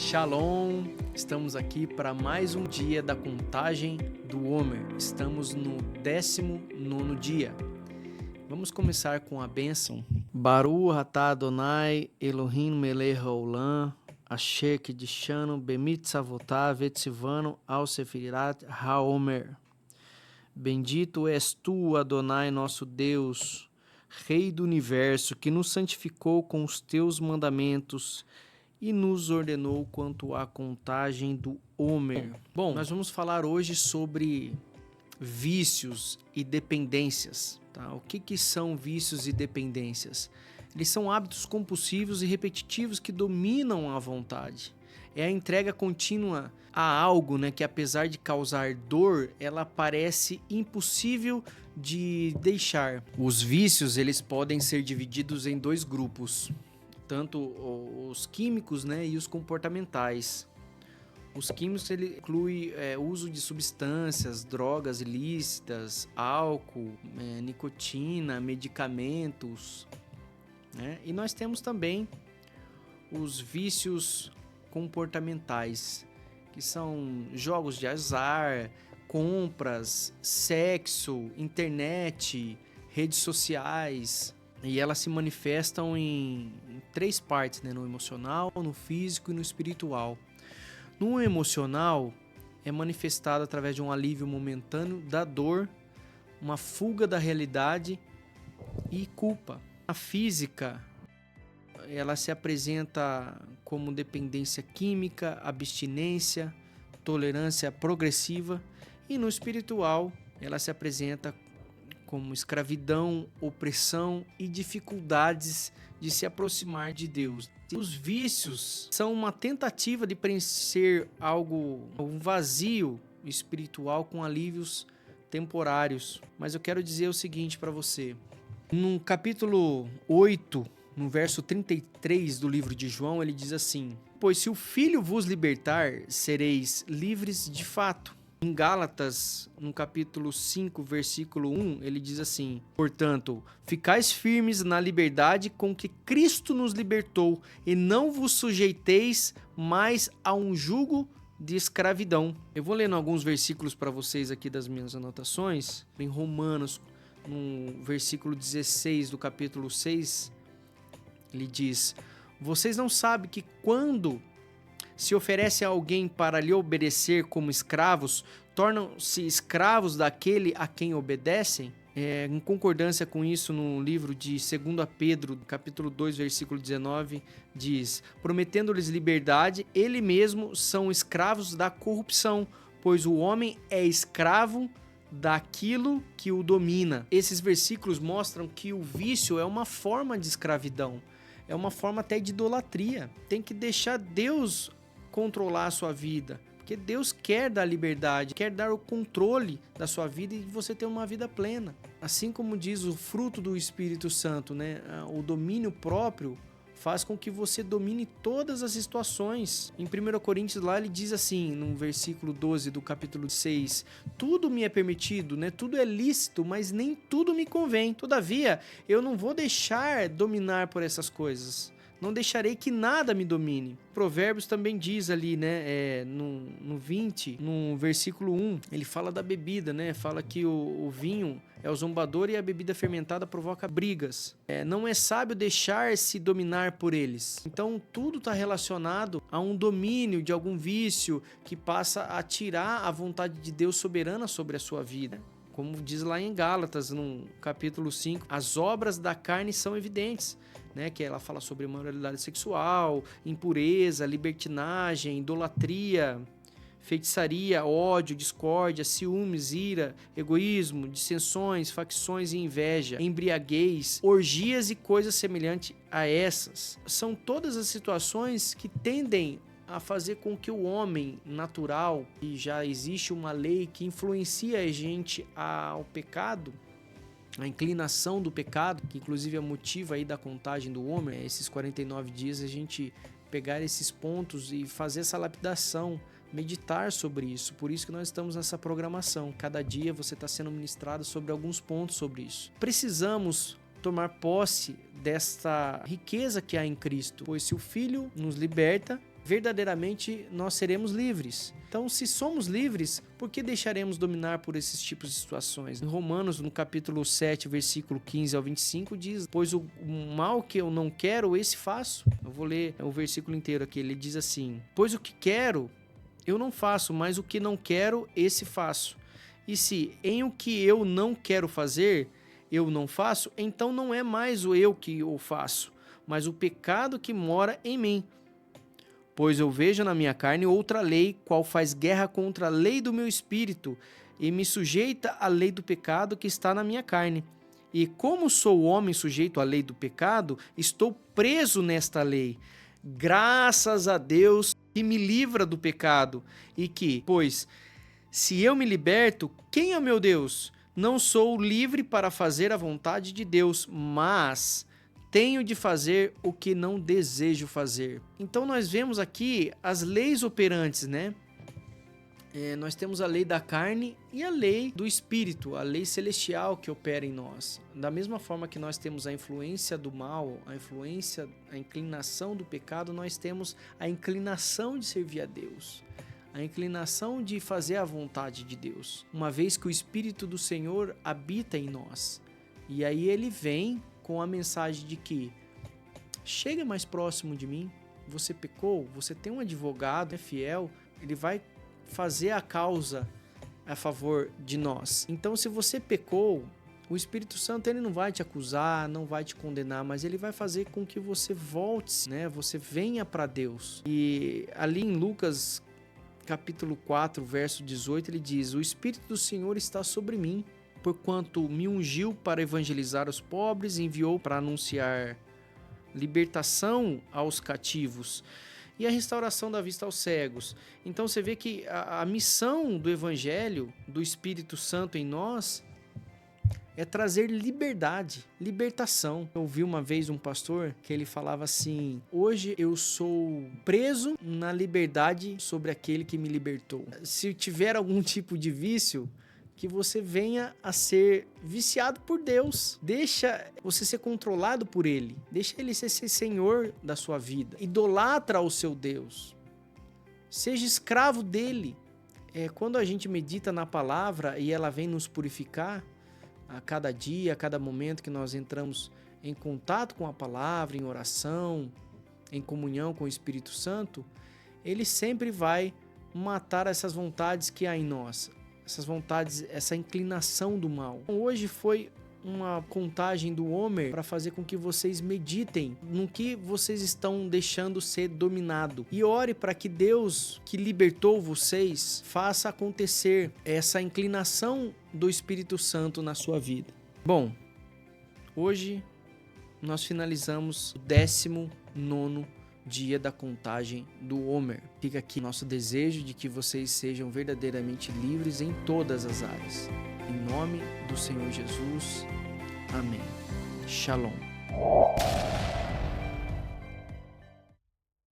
Shalom! Estamos aqui para mais um dia da contagem do Homer. Estamos no 19º dia. Vamos começar com a bênção. Baruch atah Adonai Elohim melech haolam asher kiddushanu bemitzvotav vetzivanu al sefirat haomer. Bendito és tu, Adonai, nosso Deus, Rei do Universo, que nos santificou com os teus mandamentos e nos ordenou quanto à contagem do Homer. Bom, nós vamos falar hoje sobre vícios e dependências. Tá? O que são vícios e dependências? Eles são hábitos compulsivos e repetitivos que dominam a vontade. É a entrega contínua a algo, que apesar de causar dor, ela parece impossível de deixar. Os vícios, eles podem ser divididos em dois grupos, tanto os químicos, e os comportamentais. Os químicos ele inclui o uso de substâncias, drogas ilícitas, álcool, nicotina, medicamentos, E nós temos também os vícios comportamentais, que são jogos de azar, compras, sexo, internet, redes sociais. E elas se manifestam em três partes, no emocional, no físico e no espiritual. No emocional, é manifestado através de um alívio momentâneo da dor, uma fuga da realidade e culpa. Na física, ela se apresenta como dependência química, abstinência, tolerância progressiva. E no espiritual, ela se apresenta como escravidão, opressão e dificuldades de se aproximar de Deus. Os vícios são uma tentativa de preencher um vazio espiritual com alívios temporários. Mas eu quero dizer o seguinte para você. No capítulo 8, no verso 33 do livro de João, ele diz assim: pois se o Filho vos libertar, sereis livres de fato. Em Gálatas, no capítulo 5, versículo 1, ele diz assim: portanto, ficais firmes na liberdade com que Cristo nos libertou, e não vos sujeiteis mais a um jugo de escravidão. Eu vou lendo alguns versículos para vocês aqui das minhas anotações. Em Romanos, no versículo 16 do capítulo 6, ele diz: vocês não sabem que quando se oferece a alguém para lhe obedecer como escravos, tornam-se escravos daquele a quem obedecem? Em concordância com isso, no livro de 2 Pedro, capítulo 2, versículo 19, diz: prometendo-lhes liberdade, ele mesmo são escravos da corrupção, pois o homem é escravo daquilo que o domina. Esses versículos mostram que o vício é uma forma de escravidão, é uma forma até de idolatria. Tem que deixar Deus controlar a sua vida, porque Deus quer dar liberdade, quer dar o controle da sua vida e você ter uma vida plena. Assim como diz o fruto do Espírito Santo, o domínio próprio faz com que você domine todas as situações. Em 1 Coríntios lá ele diz assim, no versículo 12 do capítulo 6, tudo me é permitido, tudo é lícito, mas nem tudo me convém. Todavia, eu não vou deixar dominar por essas coisas. Não deixarei que nada me domine. Provérbios também diz ali, no 20, no versículo 1, ele fala da bebida, Fala que o vinho é o zombador e a bebida fermentada provoca brigas. Não é sábio deixar-se dominar por eles. Então, tudo está relacionado a um domínio de algum vício que passa a tirar a vontade de Deus soberana sobre a sua vida. Como diz lá em Gálatas, no capítulo 5, as obras da carne são evidentes, que ela fala sobre imoralidade sexual, impureza, libertinagem, idolatria, feitiçaria, ódio, discórdia, ciúmes, ira, egoísmo, dissensões, facções e inveja, embriaguez, orgias e coisas semelhantes a essas. São todas as situações que tendem a fazer com que o homem natural, e já existe uma lei que influencia a gente ao pecado, a inclinação do pecado, que inclusive é motivo aí da contagem do Homer, esses 49 dias a gente pegar esses pontos e fazer essa lapidação, meditar sobre isso. Por isso que nós estamos nessa programação. Cada dia você está sendo ministrado sobre alguns pontos sobre isso. Precisamos tomar posse desta riqueza que há em Cristo, pois se o Filho nos liberta, verdadeiramente nós seremos livres. Então, se somos livres, por que deixaremos dominar por esses tipos de situações? Em Romanos, no capítulo 7, versículo 15 ao 25, diz: pois o mal que eu não quero, esse faço. Eu vou ler o versículo inteiro aqui. Ele diz assim: pois o que quero, eu não faço, mas o que não quero, esse faço. E se em o que eu não quero fazer, eu não faço, então não é mais o eu que o faço, mas o pecado que mora em mim. Pois eu vejo na minha carne outra lei, qual faz guerra contra a lei do meu espírito, e me sujeita à lei do pecado que está na minha carne. E como sou homem sujeito à lei do pecado, estou preso nesta lei. Graças a Deus que me livra do pecado, e que, pois, se eu me liberto, quem é o meu Deus? Não sou livre para fazer a vontade de Deus, mas tenho de fazer o que não desejo fazer. Então nós vemos aqui as leis operantes, né? Nós temos a lei da carne e a lei do espírito, a lei celestial que opera em nós. Da mesma forma que nós temos a influência do mal, a inclinação do pecado, nós temos a inclinação de servir a Deus, a inclinação de fazer a vontade de Deus, uma vez que o Espírito do Senhor habita em nós. E aí ele vem com a mensagem de que chega mais próximo de mim, você pecou, você tem um advogado, é fiel, ele vai fazer a causa a favor de nós. Então, se você pecou, o Espírito Santo ele não vai te acusar, não vai te condenar, mas ele vai fazer com que você volte, né? Você venha para Deus. E ali em Lucas capítulo 4, verso 18, ele diz: o Espírito do Senhor está sobre mim, porquanto me ungiu para evangelizar os pobres, enviou para anunciar libertação aos cativos e a restauração da vista aos cegos. Então você vê que a missão do Evangelho, do Espírito Santo em nós, é trazer liberdade, libertação. Eu ouvi uma vez um pastor que ele falava assim: hoje eu sou preso na liberdade sobre aquele que me libertou. Se tiver algum tipo de vício, que você venha a ser viciado por Deus. Deixa você ser controlado por Ele. Deixa Ele ser Senhor da sua vida. Idolatra o seu Deus. Seja escravo dEle. Quando a gente medita na palavra e ela vem nos purificar, a cada dia, a cada momento que nós entramos em contato com a palavra, em oração, em comunhão com o Espírito Santo, Ele sempre vai matar essas vontades que há em nós. Essas vontades, essa inclinação do mal. Hoje foi uma contagem do Homer para fazer com que vocês meditem no que vocês estão deixando ser dominado. E ore para que Deus, que libertou vocês, faça acontecer essa inclinação do Espírito Santo na sua vida. Bom, hoje nós finalizamos o 19º dia da contagem do Homer. Fica aqui nosso desejo de que vocês sejam verdadeiramente livres em todas as áreas. Em nome do Senhor Jesus. Amém. Shalom.